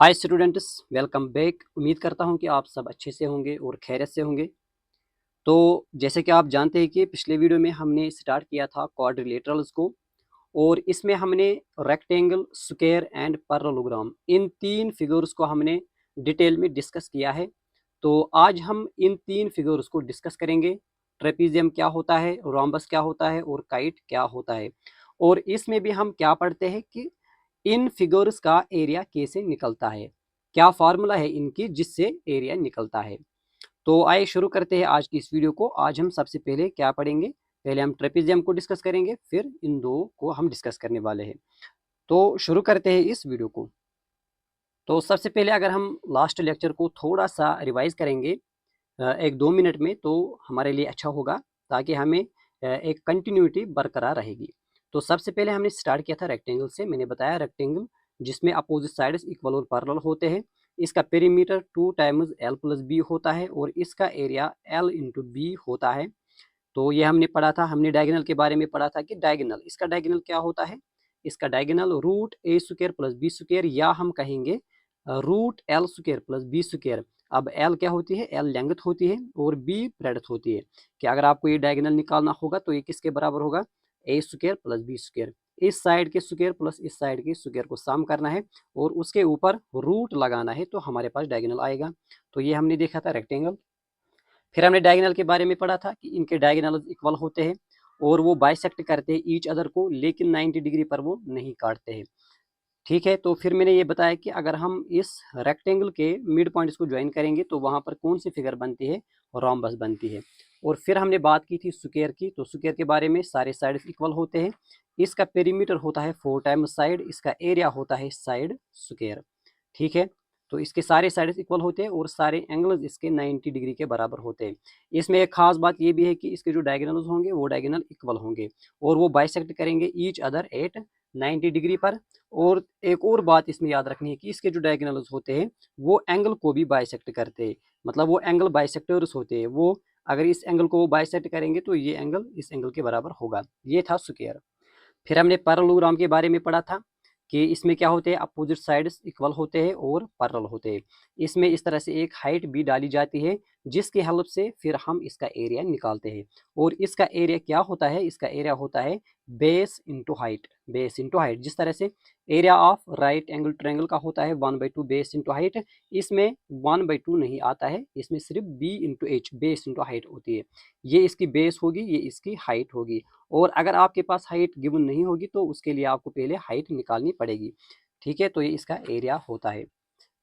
Hi students, welcome back. उम्मीद करता हूं कि आप सब अच्छे से होंगे और खैरियत से होंगे। तो जैसे कि आप जानते हैं कि पिछले वीडियो में हमने स्टार्ट किया था क्वाड्रिलेटरल्स को, और इसमें हमने रेक्टेंगल, स्क्वायर एंड पैरेललोग्राम इन तीन फिगर्स को हमने डिटेल में डिस्कस किया है। तो आज हम इन तीन फिगर्स को डिस्कस करेंगे। ट्रेपीजियम क्या होता है, रोम्बस क्या होता है और काइट क्या होता है। और इसमें भी हम क्या पढ़ते हैं कि इन फिगर्स का एरिया कैसे निकलता है, क्या फार्मूला है इनकी जिससे एरिया निकलता है। तो आइए शुरू करते हैं आज की इस वीडियो को। आज हम सबसे पहले क्या पढ़ेंगे, पहले हम ट्रेपीजियम को डिस्कस करेंगे, फिर इन दो को हम डिस्कस करने वाले हैं। तो शुरू करते हैं इस वीडियो को। तो सबसे पहले अगर हम लास्ट लेक्चर को थोड़ा सा रिवाइज करेंगे 1-2 मिनट में, तो हमारे लिए अच्छा होगा, ताकि हमें एक कंटिन्यूटी बरकरार रहेगी। तो सबसे पहले हमने स्टार्ट किया था रेक्टेंगल से। मैंने बताया रेक्टेंगल जिसमें अपोजिट साइड्स इक्वल और पैरेलल होते हैं, इसका perimeter 2 times L plus B होता है और इसका एरिया एल इंटू बी होता है। तो ये हमने पढ़ा था। हमने डायगोनल के बारे में पढ़ा था कि डायगोनल, इसका डायगोनल क्या होता है, इसका diagonal root A square plus B square, या हम कहेंगे root L square plus B square. अब एल क्या होती है, एल लेंथ होती है और बी ब्रेड्थ होती है। कि अगर आपको ये डायगोनल निकालना होगा तो ये किसके बराबर होगा, ए स्क्वायर प्लस बी स्क्वायर। इस साइड के स्क्वायर प्लस इस साइड के स्क्वायर को सम करना है और उसके ऊपर रूट लगाना है, तो हमारे पास डायगोनल आएगा। तो ये हमने देखा था रेक्टेंगल। फिर हमने डायगोनल के बारे में पढ़ा था कि इनके डायगोनल इक्वल होते हैं और वो बाइसेक्ट करते हैं ईच अदर को, लेकिन 90 डिग्री पर वो नहीं काटते हैं। ठीक है, तो फिर मैंने ये बताया कि अगर हम इस रेक्टेंगल के मिड पॉइंट्स को ज्वाइन करेंगे तो वहां पर कौन सी फिगर बनती है, रोम्बस बनती है। और फिर हमने बात की थी स्क्वायर की। तो स्क्वायर के बारे में सारे साइड्स इक्वल होते हैं, इसका पेरीमीटर होता है 4 टाइम्स साइड, इसका एरिया होता है साइड स्क्वायर। ठीक है, तो इसके सारे साइड्स इक्वल होते हैं और सारे एंगल्स इसके 90 डिग्री के बराबर होते हैं। इसमें एक खास बात ये भी है कि इसके जो डायगोनल्स होंगे वो डायगोनल इक्वल होंगे और वो बाइसेक्ट करेंगे ईच अदर एट 90 डिग्री पर। और एक और बात इसमें याद रखनी है कि इसके जो डायगोनल्स होते हैं वो एंगल को भी बाइसेक्ट करते हैं, मतलब वो एंगल बाइसेक्टर्स होते हैं। वो अगर इस एंगल को वो बाइसेक्ट करेंगे तो ये एंगल इस एंगल के बराबर होगा। ये था स्क्वायर। फिर हमने पैरेललोग्राम के बारे में पढ़ा था कि इसमें क्या होते हैं, अपोजिट साइड्स इक्वल होते हैं और पैरेलल होते हैं। इसमें इस तरह से एक हाइट भी डाली जाती है जिसकी हेल्प से फिर हम इसका एरिया निकालते हैं। और इसका एरिया क्या होता है, इसका एरिया होता है base into height. Base into height, जिस तरह से area of right angle triangle का होता है 1/2 बेस इंटू हाइट, इसमें 1/2 नहीं आता है, इसमें सिर्फ B into H, base into height होती है। ये इसकी बेस होगी, ये इसकी हाइट होगी। और अगर आपके पास हाइट गिवन नहीं होगी तो उसके लिए आपको पहले हाइट निकालनी पड़ेगी। ठीक है, तो ये इसका एरिया होता है।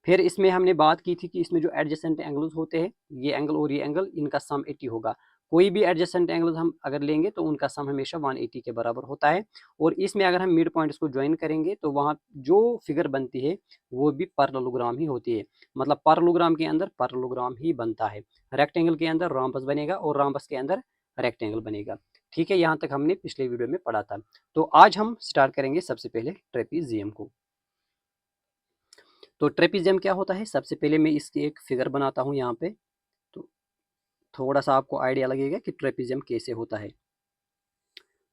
फिर इसमें हमने बात की थी कि इसमें जो एडजेसेंट एंगल्स होते हैं, ये एंगल और ये एंगल, इनका सम 80 होगा। कोई भी एडजेसेंट एंगल्स हम अगर लेंगे तो उनका सम हमेशा 180 के बराबर होता है। और इसमें अगर हम मिड पॉइंट्स को ज्वाइन करेंगे तो वहाँ जो फिगर बनती है वो भी पैरेललोग्राम ही होती है। मतलब पैरेललोग्राम के अंदर पैरेललोग्राम ही बनता है। रेक्टेंगल के अंदर रोम्बस बनेगा और रोम्बस के अंदर रेक्टेंगल बनेगा। ठीक है, यहाँ तक हमने पिछले वीडियो में पढ़ा था। तो आज हम स्टार्ट करेंगे सबसे पहले ट्रेपीजियम को। तो ट्रेपीजियम क्या होता है, सबसे पहले मैं इसकी एक फिगर बनाता हूँ यहाँ पे, तो थोड़ा सा आपको आइडिया लगेगा कि ट्रेपीजियम कैसे होता है।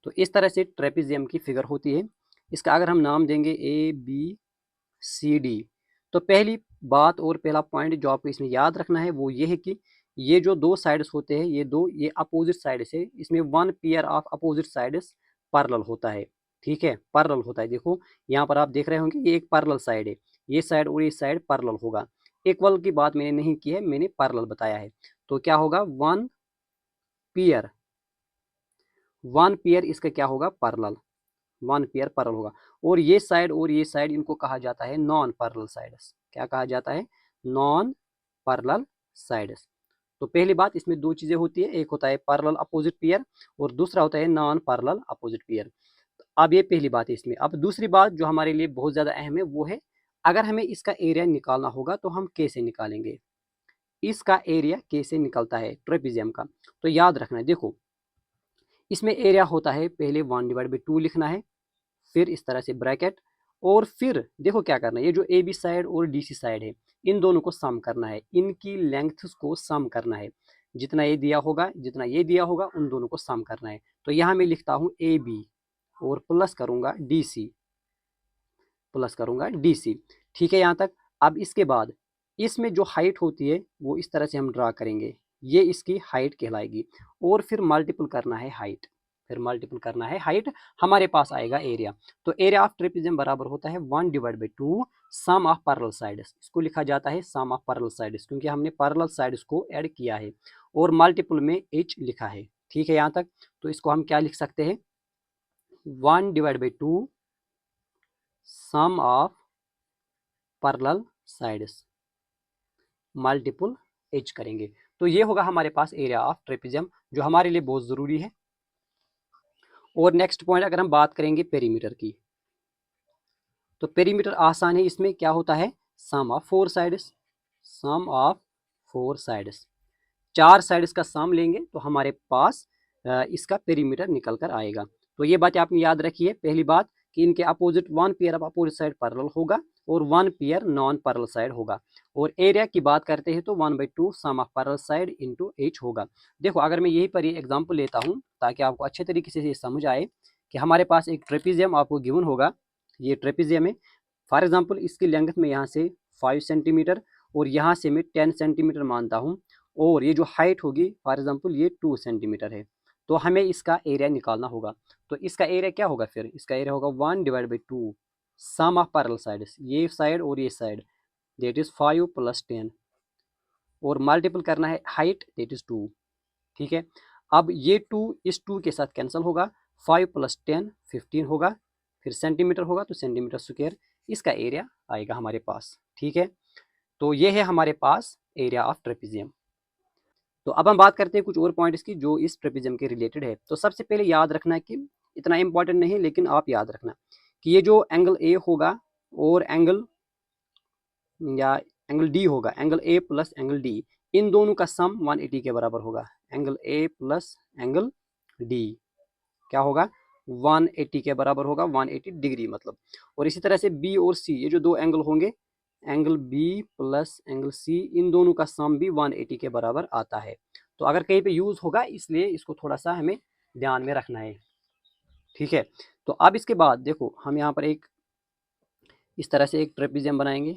तो इस तरह से ट्रेपीजियम की फिगर होती है। इसका अगर हम नाम देंगे ABCD, तो पहली बात और पहला पॉइंट जो आपको इसमें याद रखना है वो ये है कि ये जो दो साइड्स होते हैं, ये अपोजिट साइड से, इसमें one pair of opposite sides parallel होता है। ठीक है, पैरेलल होता है। देखो यहाँ पर आप देख रहे होंगे ये एक पैरेलल साइड है, ये साइड और ये साइड पैरेलल होगा। इक्वल की बात मैंने नहीं की है, मैंने पैरेलल बताया है। तो क्या होगा, पेयर वन पेयर इसका क्या होगा, पैरेलल, वन पेयर पैरेलल होगा। और ये साइड इनको कहा जाता है नॉन पैरेलल साइड्स। क्या कहा जाता है, नॉन पैरेलल साइड्स। तो पहली बात, इसमें दो चीजें होती है, एक होता है पैरेलल अपोजिट पेयर और दूसरा होता है नॉन पैरेलल अपोजिट पेयर। अब ये पहली बात है इसमें। अब दूसरी बात जो हमारे लिए बहुत ज्यादा अहम है वो है, अगर हमें इसका एरिया निकालना होगा तो हम कैसे निकालेंगे, इसका एरिया कैसे निकलता है ट्रेपीजियम का। तो याद रखना है, देखो इसमें एरिया होता है, पहले 1/2 लिखना है, फिर इस तरह से ब्रैकेट, और फिर देखो क्या करना है, ये जो ए बी साइड और डी सी साइड है इन दोनों को सम करना है, इनकी लेंथ को सम करना है। जितना ये दिया होगा, जितना ये दिया होगा, उन दोनों को सम करना है। तो यहाँ मैं लिखता हूँ ए बी और प्लस करूंगा डी सी, प्लस करूंगा डी सी। ठीक है यहाँ तक। अब इसके बाद इसमें जो हाइट होती है वो इस तरह से हम ड्रा करेंगे, ये इसकी हाइट कहलाएगी। और फिर मल्टीपल करना है हाइट, फिर मल्टीपल करना है हाइट, हमारे पास आएगा एरिया। तो एरिया ऑफ ट्रेपेजियम बराबर होता है 1/2 सम ऑफ पैरेलल साइड्स। इसको लिखा जाता है सम ऑफ पैरेलल साइड्स क्योंकि हमने पैरेलल साइड्स को ऐड किया है और मल्टीपल में h लिखा है। ठीक है यहाँ तक। तो इसको हम क्या लिख सकते हैं, 1/2 sum of parallel sides multiple h करेंगे। तो ये होगा हमारे पास एरिया ऑफ ट्रेपेजियम, जो हमारे लिए बहुत ज़रूरी है। और नेक्स्ट पॉइंट अगर हम बात करेंगे पेरीमीटर की, तो पेरीमीटर आसान है, इसमें क्या होता है, sum of 4 sides, sum of 4 sides. 4 sides का सम लेंगे तो हमारे पास इसका पेरीमीटर निकल कर आएगा। तो ये बात आपने याद रखी है। पहली बात कि इनके opposite 1 pair of opposite side parallel होगा और 1 पेयर नॉन पैरेलल साइड होगा। और एरिया की बात करते हैं तो 1/2 sum of parallel side into h होगा। देखो अगर मैं यहीं पर ये एग्जाम्पल लेता हूँ ताकि आपको अच्छे तरीके से ये समझ आए कि हमारे पास एक ट्रेपेजियम आपको गिवन होगा, ये ट्रेपेजियम है। फॉर एग्जाम्पल इसकी लेंथ में यहाँ से 5 सेंटीमीटर और यहाँ से मैं 10 सेंटीमीटर मानता हूँ, और ये जो हाइट होगी फॉर एग्जांपल ये 2 सेंटीमीटर है। तो हमें इसका एरिया निकालना होगा। तो इसका एरिया क्या होगा, फिर इसका एरिया होगा 1/2 सम ऑफ पैरेलल साइड्स, ये साइड और ये साइड, दैट इज 5 + 10 और मल्टीपल करना है हाइट, दैट इज 2। ठीक है। अब ये 2 इस 2 के साथ कैंसिल होगा, 5 + 10 15 होगा, फिर सेंटीमीटर होगा तो सेंटीमीटर स्क्वायर, इसका एरिया आएगा हमारे पास। ठीक है। तो ये है हमारे पास एरिया ऑफ ट्रेपेजियम। तो अब हम बात करते हैं कुछ और पॉइंट्स की जो इस ट्रेपेजियम के रिलेटेड है। तो सबसे पहले याद रखना है कि इतना इंपॉर्टेंट नहीं, लेकिन आप याद रखना कि ये जो एंगल ए होगा और एंगल या एंगल डी होगा, angle A plus angle D, इन दोनों का सम 180 के बराबर होगा। Angle A plus angle D क्या होगा, 180 के बराबर होगा, 180 डिग्री मतलब। और इसी तरह से बी और सी, ये जो दो एंगल होंगे, angle B plus angle C, इन दोनों का सम भी 180 के बराबर आता है। तो अगर कहीं पे यूज होगा इसलिए इसको थोड़ा सा हमें ध्यान में रखना है। ठीक है। तो अब इसके बाद देखो हम यहाँ पर एक इस तरह से एक ट्रेपेजियम बनाएंगे।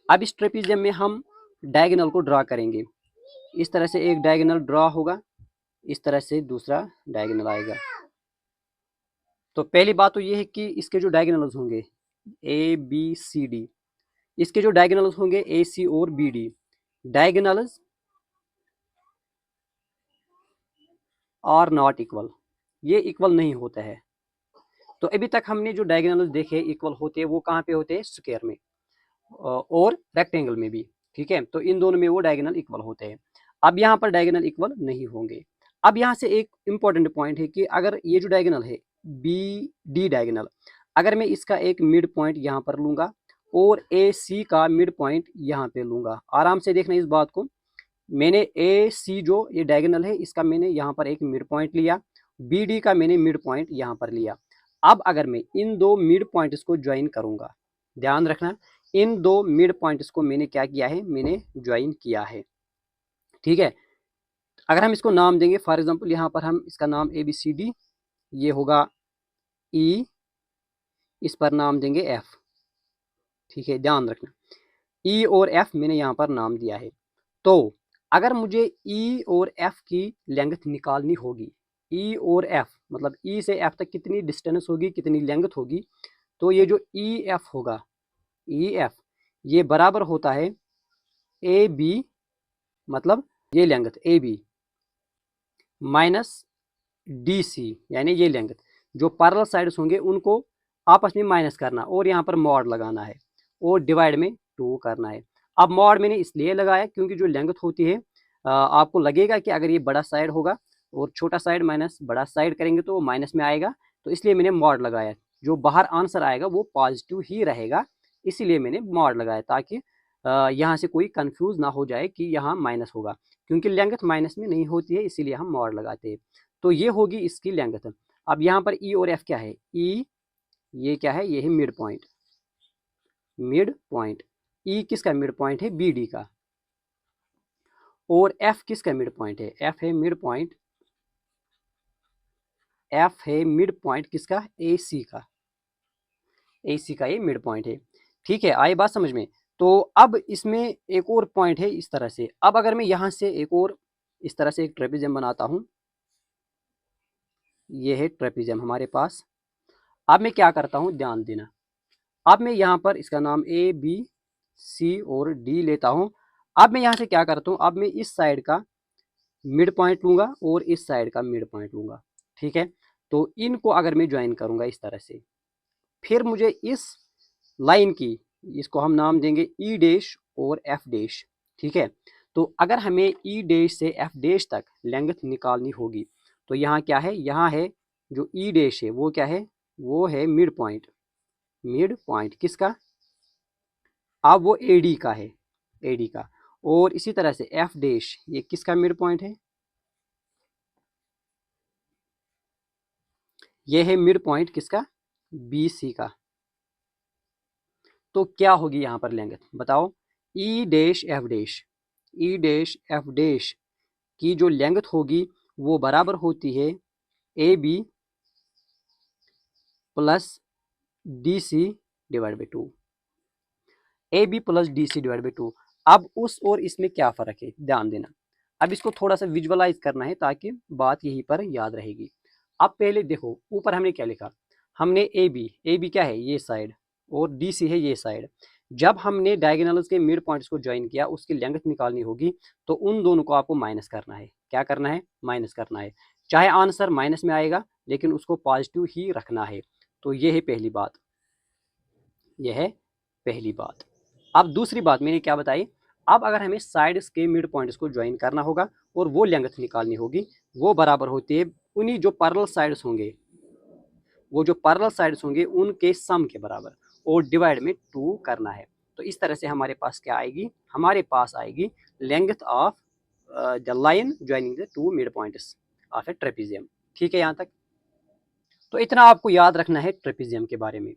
अब इस ट्रेपेजियम में हम डायगोनल को ड्रा करेंगे। इस तरह से एक डायगोनल ड्रा होगा, इस तरह से दूसरा डायगोनल आएगा। तो पहली बात तो ये है कि इसके जो डायगोनल्स होंगे ए बी सी डी, इसके जो डायगोनल्स होंगे ए सी और B D, diagonals are not equal, ये इक्वल नहीं होता है। तो अभी तक हमने जो डायगोनल्स देखे इक्वल होते हैं वो कहाँ पे होते हैं, स्क्वायर में और रेक्टेंगल में भी। ठीक है। तो इन दोनों में वो डायगोनल इक्वल होते हैं। अब यहाँ पर डायगोनल इक्वल नहीं होंगे। अब यहाँ से एक इंपॉर्टेंट पॉइंट है कि अगर ये जो डायगोनल है बी डी डायगोनल, अगर मैं इसका एक मिड पॉइंट यहाँ पर लूंगा और ए सी का मिड पॉइंट यहाँ पे लूंगा, आराम से देखना इस बात को, मैंने ए सी जो ये डायगोनल है इसका मैंने यहाँ पर एक मिड पॉइंट लिया, बी डी का मैंने मिड पॉइंट यहाँ पर लिया। अब अगर मैं इन दो मिड पॉइंट्स को ज्वाइन करूंगा, ध्यान रखना, इन दो मिड पॉइंट्स को मैंने क्या किया है, मैंने ज्वाइन किया है। ठीक है। अगर हम इसको नाम देंगे, फॉर एग्जांपल यहाँ पर हम इसका नाम ए बी सी डी, ये होगा ई, इस पर नाम देंगे एफ। ठीक है, ध्यान रखना ई और एफ मैंने यहाँ पर नाम दिया है। तो अगर मुझे ई और एफ की लेंथ निकालनी होगी, ई और एफ मतलब ई से एफ तक कितनी डिस्टेंस होगी, कितनी लेंथ होगी, तो ये जो ई एफ होगा, ई एफ, ये बराबर होता है ए बी, मतलब ये length A B minus D C, यानी ये लेंथ, जो पैरेलल साइड्स होंगे उनको आपस में माइनस करना और यहाँ पर मॉड लगाना है और डिवाइड में 2 करना है। अब मॉड मैंने इसलिए लगाया क्योंकि जो लेंथ होती है आपको लगेगा कि अगर ये बड़ा साइड होगा और छोटा साइड माइनस बड़ा साइड करेंगे तो वो माइनस में आएगा, तो इसलिए मैंने मॉड लगाया। जो बाहर आंसर आएगा वो पॉजिटिव ही रहेगा, इसीलिए मैंने मॉड लगाया ताकि यहाँ से कोई कंफ्यूज ना हो जाए कि यहाँ माइनस होगा, क्योंकि लेंथ माइनस में नहीं होती है इसीलिए हम मॉड लगाते हैं। तो ये होगी इसकी लेंथ। अब यहाँ पर ई और एफ क्या है, ई ये क्या है, ये है मिड पॉइंट, मिड पॉइंट, ई किसका मिड पॉइंट है, बी डी का, और एफ किसका मिड पॉइंट है, एफ है मिड पॉइंट, एफ है मिड पॉइंट किसका, ए सी का। AC का ये मिड पॉइंट है। ठीक है, आई बात समझ में। तो अब इसमें एक और पॉइंट है इस तरह से। अब अगर मैं यहाँ से एक और इस तरह से एक ट्रेपेजियम बनाता हूँ, ये है ट्रेपेजियम हमारे पास। अब मैं क्या करता हूँ, ध्यान देना। अब मैं यहाँ पर इसका नाम A B C और D लेता हूँ। अब मैं यहाँ से क्या करता हूँ, अब मैं इस साइड का मिड पॉइंट लूंगा और इस साइड का मिड पॉइंट लूंगा। ठीक है, तो इनको अगर मैं ज्वाइन करूंगा इस तरह से, फिर मुझे इस लाइन की, इसको हम नाम देंगे E डैश और F डैश। ठीक है, तो अगर हमें E डैश से F डैश तक लेंथ निकालनी होगी, तो यहाँ क्या है, यहाँ है जो E डैश है वो क्या है, वो है मिड पॉइंट। मिड पॉइंट किसका, अब वो AD का है, AD का। और इसी तरह से F डैश ये किसका मिड पॉइंट है, ये है मिड पॉइंट किसका, BC का। तो क्या होगी यहाँ पर लेंथ बताओ, E dash F dash, E dash F dash की जो लेंथ होगी वो बराबर होती है AB plus DC divide by 2। AB plus DC divide by 2। अब उस और इसमें क्या फ़र्क है, ध्यान देना। अब इसको थोड़ा सा विजुअलाइज करना है ताकि बात यहीं पर याद रहेगी। अब पहले देखो ऊपर हमने क्या लिखा, हमने AB क्या है ये साइड, और DC है ये साइड। जब हमने डायगोनल्स के मिड पॉइंट्स को ज्वाइन किया, उसकी लेंथ निकालनी होगी, तो उन दोनों को आपको माइनस करना है। क्या करना है, माइनस करना है। चाहे आंसर माइनस में आएगा लेकिन उसको पॉजिटिव ही रखना है। तो ये है पहली बात, यह है पहली बात। अब दूसरी बात मैंने क्या बताई, अब अगर हमें साइड्स के मिड पॉइंट्स को ज्वाइन करना होगा और वो लेंथ निकालनी होगी, वो बराबर होती है उन्हीं जो पैरेलल साइड्स होंगे, वो जो पैरेलल साइड्स होंगे उनके सम के बराबर, और डिवाइड में 2 करना है। तो इस तरह से हमारे पास क्या आएगी, हमारे पास आएगी length of the line joining the 2 mid points of A trapezium. ठीक है यहाँ तक। तो इतना आपको याद रखना है ट्रेपेजियम के बारे में।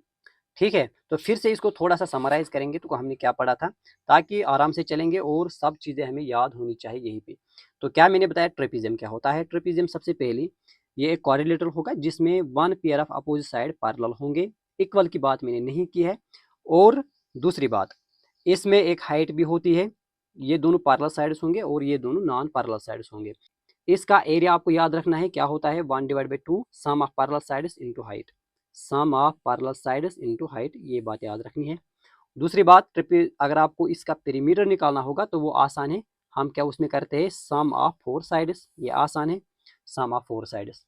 ठीक है, तो फिर से इसको थोड़ा सा समराइज करेंगे तो हमने क्या पढ़ा था, ताकि आराम से चलेंगे और सब चीज़ें हमें याद होनी चाहिए यहीं पे। तो क्या मैंने बताया, ट्रेपेजियम क्या होता है। ट्रेपेजियम सबसे पहले ये एक क्वाड्रिलेटरल होगा जिसमें one pair of opposite side parallel होंगे। इक्वल की बात मैंने नहीं की है। और दूसरी बात, इसमें एक हाइट भी होती है। ये दोनों पैरेलल साइड्स होंगे और ये दोनों नॉन पैरेलल साइड्स होंगे। इसका एरिया आपको याद रखना है, क्या होता है, 1/2 sum of parallel sides into height. Sum of parallel sides into height, ये बात याद रखनी है। दूसरी बात, अगर आपको इसका पेरीमीटर निकालना होगा तो वो आसान है। हम क्या उसमें करते हैं, सम ऑफ 4 साइड्स, ये आसान है, सम ऑफ 4 साइड्स।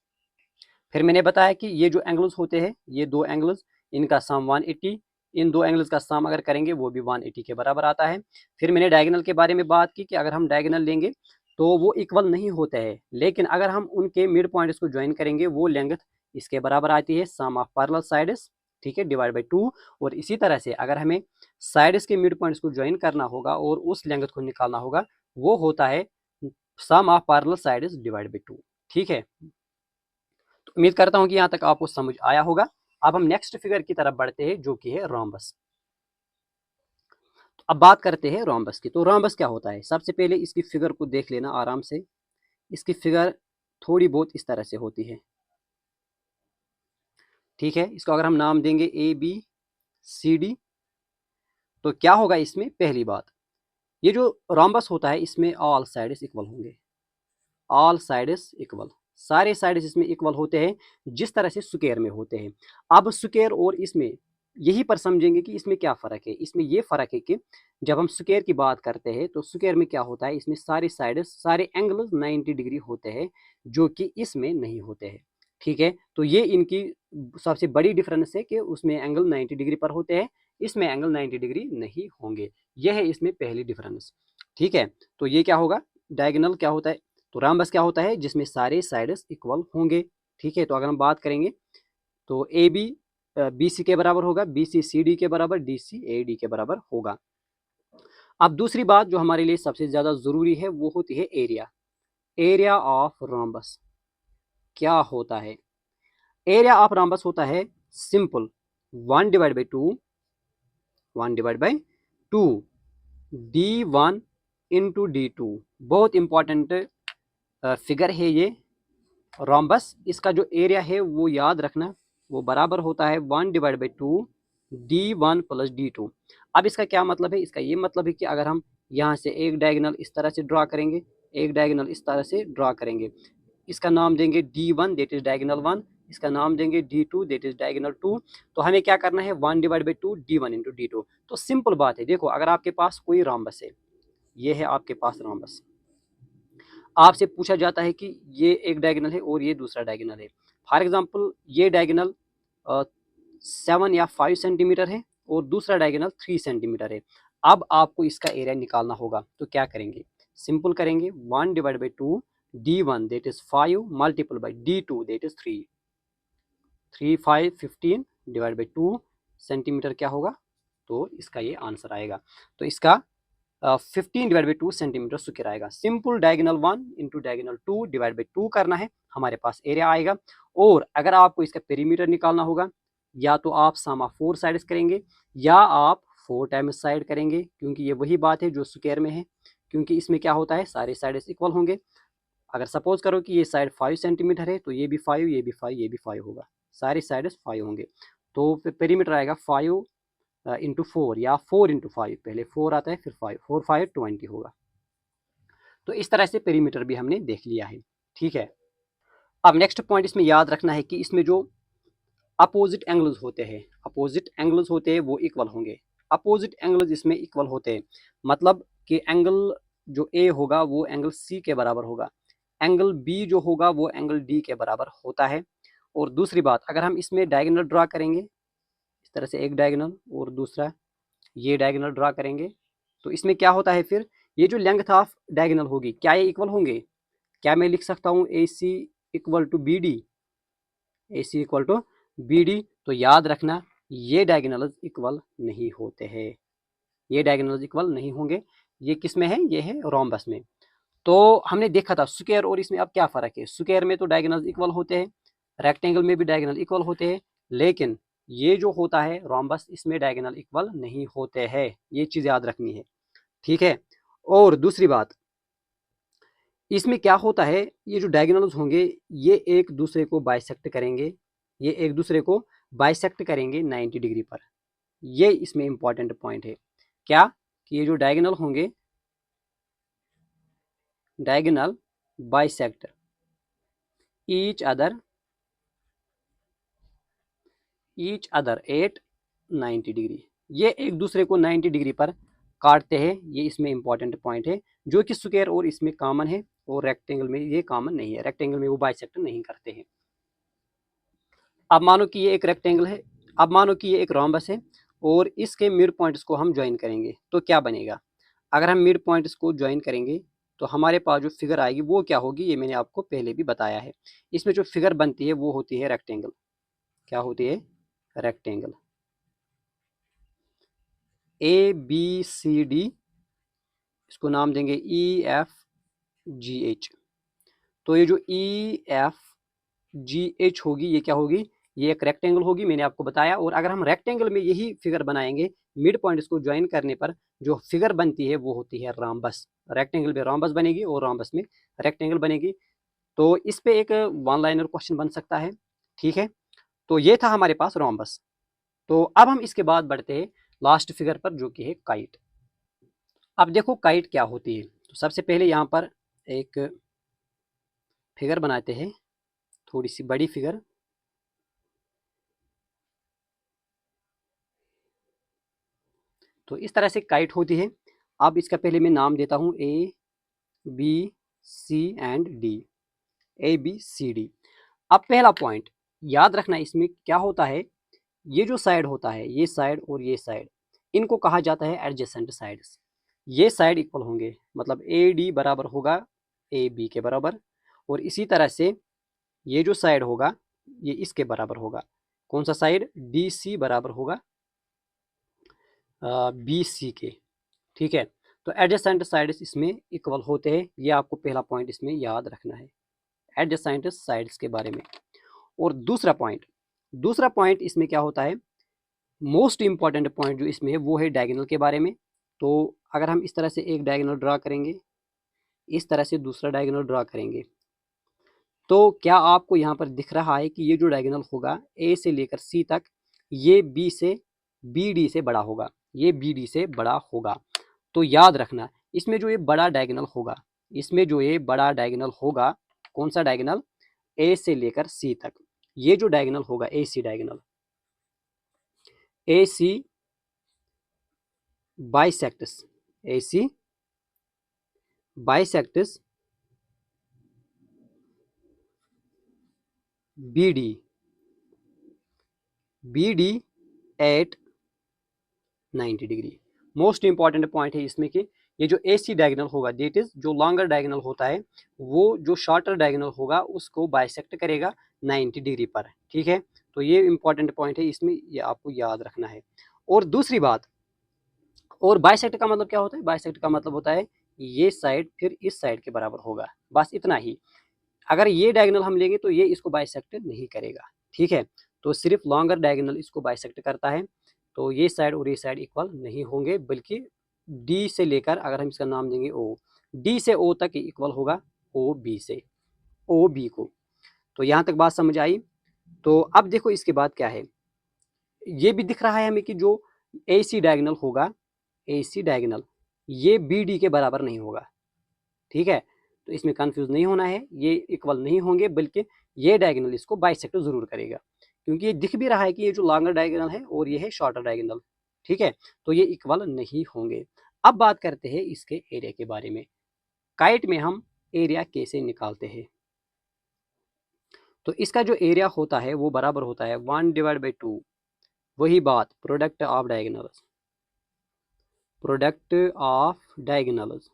फिर मैंने बताया कि ये जो एंगल्स होते हैं, ये दो एंगल्स, इनका सम 180, इन दो एंगल्स का सम अगर करेंगे वो भी 180 के बराबर आता है। फिर मैंने डायगोनल के बारे में बात की कि अगर हम डायगोनल लेंगे तो वो इक्वल नहीं होते हैं, लेकिन अगर हम उनके मिड पॉइंट्स को ज्वाइन करेंगे वो लेंथ इसके बराबर आती है, सम ऑफ पैरेलल साइड्स। ठीक है, डिवाइड बाई 2। और इसी तरह से अगर हमें साइड्स के मिड पॉइंट्स को ज्वाइन करना होगा और उस लेंथ को निकालना होगा, वो होता है sum of parallel sides divide by 2। ठीक है, तो उम्मीद करता हूं कि यहां तक आपको समझ आया होगा। अब हम नेक्स्ट फिगर की तरफ बढ़ते हैं जो कि है रोम्बस। तो अब बात करते हैं रोम्बस की। तो रोम्बस क्या होता है, सबसे पहले इसकी फिगर को देख लेना आराम से। इसकी फिगर थोड़ी बहुत इस तरह से होती है। ठीक है, इसको अगर हम नाम देंगे ABCD, तो क्या होगा इसमें, पहली बात, ये जो रोम्बस होता है इसमें ऑल साइड्स इक्वल होंगे। ऑल साइड्स इक्वल, सारे साइड्स इसमें इक्वल होते हैं जिस तरह से स्क्वायर में होते हैं। अब स्क्वायर और इसमें यही पर समझेंगे कि इसमें क्या फ़र्क है। इसमें ये फ़र्क है कि जब हम स्क्वायर की बात करते हैं तो स्क्वायर में क्या होता है, इसमें सारे साइड्स, सारे एंगल्स 90 डिग्री होते हैं, जो कि इसमें नहीं होते हैं। ठीक है, तो ये इनकी सबसे बड़ी डिफरेंस है कि उसमें एंगल 90 डिग्री पर होते हैं, इसमें एंगल 90 डिग्री नहीं होंगे। यह है इसमें पहली डिफरेंस। ठीक है, तो ये क्या होगा, डायगोनल क्या होता है, तो रोम्बस क्या होता है, जिसमें सारे साइड्स इक्वल होंगे। ठीक है, तो अगर हम बात करेंगे तो AB BC के बराबर होगा, BC CD के बराबर, DC AD के बराबर होगा। अब दूसरी बात जो हमारे लिए सबसे ज़्यादा ज़रूरी है वो होती है एरिया। एरिया ऑफ रोम्बस क्या होता है, एरिया ऑफ रोम्बस होता है सिंपल 1/2 D1 इंटू D2। बहुत इंपॉर्टेंट फिगर है ये रोम्बस। इसका जो एरिया है वो याद रखना, वो बराबर होता है 1/2 D1 प्लस D2। अब इसका क्या मतलब है? इसका ये मतलब है कि अगर हम यहाँ से एक डायगोनल इस तरह से ड्रा करेंगे, एक डायगोनल इस तरह से ड्रा करेंगे, इसका नाम देंगे D1 दैट इज डायगोनल 1, इसका नाम देंगे D2 दैट इज डायगोनल 2। तो हमें क्या करना है? 1 divide by 2 D1 into D2। तो सिंपल बात है, देखो अगर आपके पास कोई रॉम्बस है, ये है आपके पास रॉम्बस, आपसे पूछा जाता है कि ये एक डायगोनल है और ये दूसरा डायगोनल है। फॉर एग्जांपल ये डायगोनल 7 या 5 सेंटीमीटर है और दूसरा डायगोनल 3 सेंटीमीटर है। अब आपको इसका एरिया निकालना होगा, तो क्या करेंगे? सिंपल करेंगे, 1 divide by 2 D1 that is 5 multiple by D2 that is 3, 3 5 15 divide by 2 centimetre क्या होगा? तो इसका ये आंसर आएगा। तो इसका 15 डिवाइड बाई 2 सेंटीमीटर स्क्वायर आएगा। Simple diagonal 1 into diagonal 2 divide by 2 करना है, हमारे पास एरिया आएगा। और अगर आपको इसका पेरीमीटर निकालना होगा, या तो आप सामा 4 साइड्स करेंगे या आप 4 टाइम्स साइड करेंगे, क्योंकि ये वही बात है जो स्क्वायर में है, क्योंकि इसमें क्या होता है, सारे साइड्स इक्वल होंगे। अगर सपोज करो कि ये साइड 5 सेंटीमीटर है तो ये भी 5, ये भी 5, ये भी 5 होगा, सारी साइड्स 5 होंगे। तो फिर पेरीमीटर आएगा 5 इंटू 4 या 4 इंटू 5, पहले 4 आता है फिर 5, 4 5 20 होगा। तो इस तरह से पेरीमीटर भी हमने देख लिया है, ठीक है। अब नेक्स्ट पॉइंट इसमें याद रखना है कि इसमें जो अपोजिट एंगल्स होते हैं, अपोजिट एंगल्स होते हैं वो इक्वल होंगे। अपोजिट एंगल्स इसमें इक्वल होते हैं, मतलब कि एंगल जो ए होगा वो एंगल सी के बराबर होगा, एंगल बी जो होगा वो एंगल डी के बराबर होता है। और दूसरी बात, अगर हम इसमें डायगोनल ड्रा करेंगे, इस तरह से एक डायगोनल और दूसरा ये डायगोनल ड्रा करेंगे, तो इसमें क्या होता है फिर, ये जो लेंथ ऑफ डायगोनल होगी, क्या ये इक्वल होंगे? क्या मैं लिख सकता हूँ A C equal to B D, A C equal to B D? तो याद रखना ये डायगोनल्स इक्वल नहीं होते हैं, ये डायगोनल्स इक्वल नहीं होंगे। ये किस में है? ये है रोम्बस में। तो हमने देखा था स्क्वायर और इसमें अब क्या फ़र्क है। स्क्वायर में तो डायगोनल्स इक्वल होते हैं, रेक्टेंगल में भी डायगोनल इक्वल होते हैं, लेकिन ये जो होता है रोम्बस, इसमें डायगोनल इक्वल नहीं होते हैं, ये चीज़ याद रखनी है, ठीक है। और दूसरी बात, इसमें क्या होता है, ये जो डायगोनल्स होंगे ये एक दूसरे को बाइसेक्ट करेंगे, ये एक दूसरे को बाइसेक्ट करेंगे 90 डिग्री पर। ये इसमें इंपॉर्टेंट पॉइंट है, क्या कि ये जो डायगोनल होंगे, diagonal bisect each other at 90 degree, ये एक दूसरे को 90 डिग्री पर काटते हैं। ये इसमें इंपॉर्टेंट पॉइंट है, जो कि स्क्वायर और इसमें कॉमन है और रेक्टेंगल में ये कॉमन नहीं है, रेक्टेंगल में वो बाइसेक्ट नहीं करते हैं। अब मानो कि ये एक रेक्टेंगल है, अब मानो कि ये एक रोम्बस है और इसके मिड पॉइंट्स को हम ज्वाइन करेंगे, तो क्या बनेगा? अगर हम मिड पॉइंट्स को ज्वाइन करेंगे तो हमारे पास जो फिगर आएगी वो क्या होगी, ये मैंने आपको पहले भी बताया है। इसमें जो फिगर बनती है वो होती है रेक्टेंगल। क्या होती है? Rectangle. A B C D, इसको नाम देंगे ई एफ जी एच। तो ये जो ई एफ जी एच होगी, ये क्या होगी? ये एक रेक्टेंगल होगी, मैंने आपको बताया। और अगर हम रेक्टेंगल में यही फिगर बनाएंगे, मिड पॉइंट्स को ज्वाइन करने पर जो फिगर बनती है वो होती है रोम्बस। रेक्टेंगल में रोम्बस बनेगी और रोम्बस में रेक्टेंगल बनेगी। तो इस पे एक वन लाइनर क्वेश्चन बन सकता है, ठीक है। तो ये था हमारे पास रोम्बस। तो अब हम इसके बाद बढ़ते हैं लास्ट फिगर पर, जो कि है काइट। अब देखो काइट क्या होती है। तो सबसे पहले यहाँ पर एक फिगर बनाते हैं, थोड़ी सी बड़ी फिगर। तो इस तरह से काइट होती है। अब इसका पहले मैं नाम देता हूँ A B C and D, A B C D. अब पहला पॉइंट याद रखना, इसमें क्या होता है, ये जो साइड होता है, ये साइड और ये साइड, इनको कहा जाता है एडजेसेंट साइड्स। ये साइड इक्वल होंगे, मतलब ए डी बराबर होगा ए बी के बराबर, और इसी तरह से ये जो साइड होगा ये इसके बराबर होगा। कौन सा साइड? डी सी बराबर होगा बी सी के, ठीक है। तो एडजेसेंट साइड्स इसमें इक्वल होते हैं, ये आपको पहला पॉइंट इसमें याद रखना है, एडजेसेंट साइड्स के बारे में। और दूसरा पॉइंट इसमें क्या होता है, मोस्ट इंपॉर्टेंट पॉइंट जो इसमें है वो है डायगोनल के बारे में। तो अगर हम इस तरह से एक डायगोनल ड्रा करेंगे, इस तरह से दूसरा डायगोनल ड्रा करेंगे, तो क्या आपको यहाँ पर दिख रहा है कि ये जो डायगोनल होगा ए से लेकर सी तक, ये बी से बी डी से बड़ा होगा, ये बी डी से बड़ा होगा। तो याद रखना, इसमें जो ये बड़ा डायगोनल होगा, इसमें जो ये बड़ा डायगोनल होगा, कौन सा डायगोनल, ए से लेकर सी तक, ये जो डायगोनल होगा A C diagonal, A C bisects, A C bisects B D, B D at 90 degree. Most important point है इसमें कि ये जो ए सी डायगोनल होगा, डेट इज जो लॉन्गर डायगोनल होता है वो जो शॉर्टर डायगोनल होगा उसको बाइसेक्ट करेगा 90 डिग्री पर, ठीक है। तो ये इंपॉर्टेंट पॉइंट है इसमें, ये आपको याद रखना है। और दूसरी बात, और बाइसेक्ट का मतलब क्या होता है, बाइसेक्ट का मतलब होता है ये साइड फिर इस साइड के बराबर होगा, बस इतना ही। अगर ये डायगोनल हम लेंगे तो ये इसको बाइसेक्ट नहीं करेगा, ठीक है। तो सिर्फ लॉन्गर डायगोनल इसको बाइसेक्ट करता है। तो ये साइड और ये साइड इक्वल नहीं होंगे, बल्कि डी से लेकर, अगर हम इसका नाम देंगे ओ, डी से ओ तक इक्वल होगा ओ बी से, ओ बी को। तो यहाँ तक बात समझ आई। तो अब देखो इसके बाद क्या है, ये भी दिख रहा है हमें कि जो ए सी डायगोनल होगा, ए सी डायगोनल ये बी डी के बराबर नहीं होगा, ठीक है। तो इसमें कंफ्यूज नहीं होना है, ये इक्वल नहीं होंगे, बल्कि ये डायगोनल इसको बाइसेक्ट जरूर करेगा, क्योंकि ये दिख भी रहा है कि ये जो लॉन्गर डायगोनल है और ये है शॉर्टर डायगोनल, ठीक है। तो ये इक्वल नहीं होंगे। अब बात करते हैं इसके एरिया के बारे में। काइट में हम एरिया कैसे निकालते हैं, तो इसका जो एरिया होता है वो बराबर होता है 1/2, वही बात, product of diagonals, product of diagonals.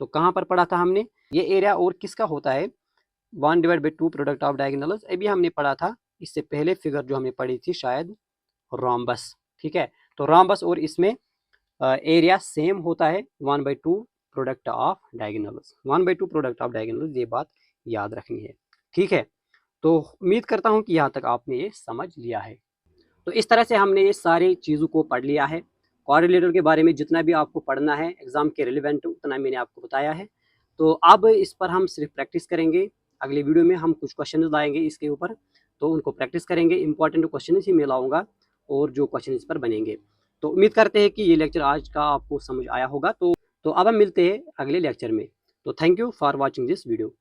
तो कहाँ पर पढ़ा था हमने, ये एरिया और किसका होता है, 1/2 प्रोडक्ट ऑफ डायगोनल्स। अभी हमने पढ़ा था इससे पहले फिगर जो हमने पढ़ी थी शायद, रोम्बस, ठीक है। तो रोम्बस और इसमें एरिया सेम होता है, 1/2 product of diagonals, 1/2 product of diagonals, ये बात याद रखनी है, ठीक है। तो उम्मीद करता हूँ कि यहाँ तक आपने ये समझ लिया है। तो इस तरह से हमने ये सारी चीज़ों को पढ़ लिया है। कोरिलेटर के बारे में जितना भी आपको पढ़ना है एग्जाम के रिलेवेंट, उतना मैंने आपको बताया है। तो अब इस पर हम सिर्फ प्रैक्टिस करेंगे। अगले वीडियो में हम कुछ क्वेश्चन लाएंगे इसके ऊपर, तो उनको प्रैक्टिस करेंगे। इंपॉर्टेंट क्वेश्चन ही मैं लाऊंगा और जो क्वेश्चन इस पर बनेंगे। तो उम्मीद करते हैं कि ये लेक्चर आज का आपको समझ आया होगा। तो अब हम मिलते हैं अगले लेक्चर में। तो thank you for watching this video.